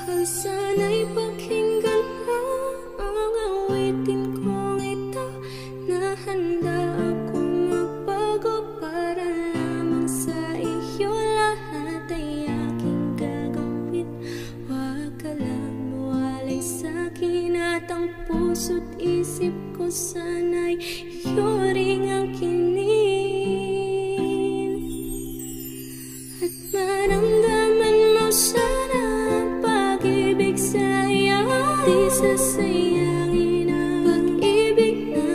Mahal, sana'y pakinggan mo ang awitin kong ito, na handa akong magbago para lamang sa iyo. Lahat ay aking gagawin, huwag ka lang mawalay sa'kin, at ang puso't isip ko sana'y iyo ring ang kinin. At maramdaman mo sana ang pag-ibig sa iyo, di sasayangin ang pag-ibig na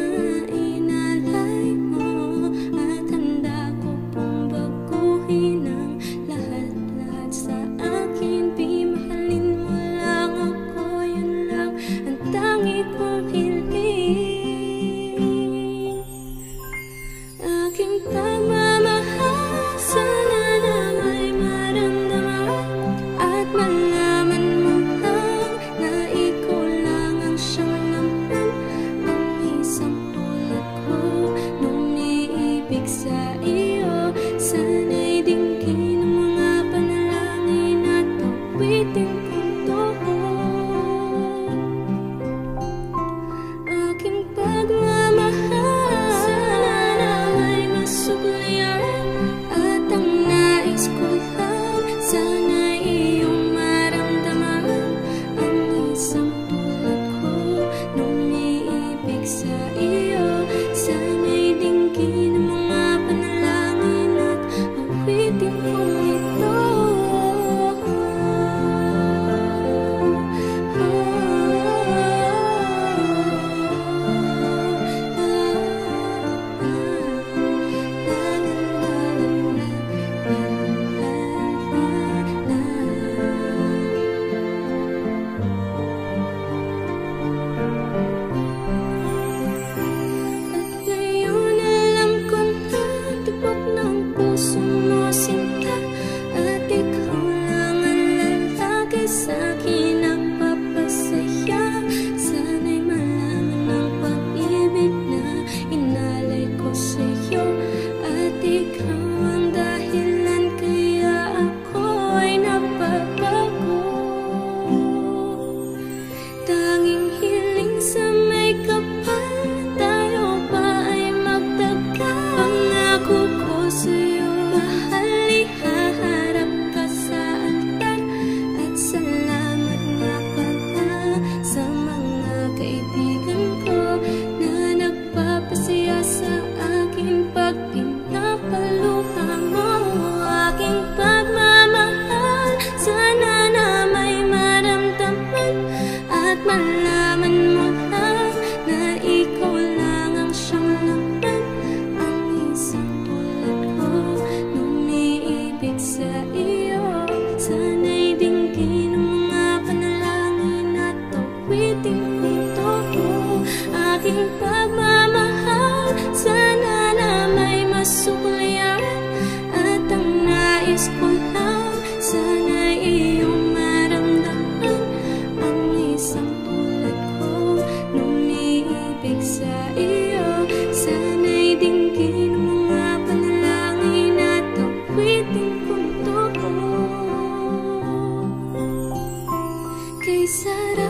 inalay mo. At handa ko pong baguhin ang lahat-lahat sa akin. Di mahalin mo lang ako, yun lang ang tangi kong hiling. Aking pagmamahal, sana na may maramdaman at malaman mo lang na ikaw lang ang siyang laman. Ang isang tulad ko nung iibig sa iyo, sana'y dinggin ang mga panalangin at awitin kong tuhod. Aking pagmamahal, sana na may masuklian, at ang nais ko lang sana iyong maramdaman. Ang isang tulad ko nung iibig sa iyo, sana'y dinggin ang mga panalangin at awitin kong ito. At ngayon alam ko na tibok ng puso mo sinta, at ikaw lang ang lalaki sa'kin na papasaya. Sana'y malaman ang pag-ibig na inalay ko sa'yo, at ikaw ang dahilan kaya ako ay napapago. Tanging hiling sa may kapal, tayo pa ay magtagal. Pangako ko sa'yo, mahal, ihaharap ka sa altar. At salamat nga pala sa mga kaibigan ko na nagpapasaya sa akin pag pinapaluha mo. Aking pagmamahal, sana na may maramdaman at malaman mo lang na ikaw lang ang siyang laman. Ang isang tulad ko nung iibig sa iyo, sana'y dinggin ang mga panalangin at awitin kong tuhod. Aking pagmamahal, sana na may masuklian, at ang nais ko lang sana'y iyong maramdaman. Ang isang tulad ko nung iibig sa iyo, sana'y dinggin ang mga panalangin at awitin kong tuhod. Kay Sarah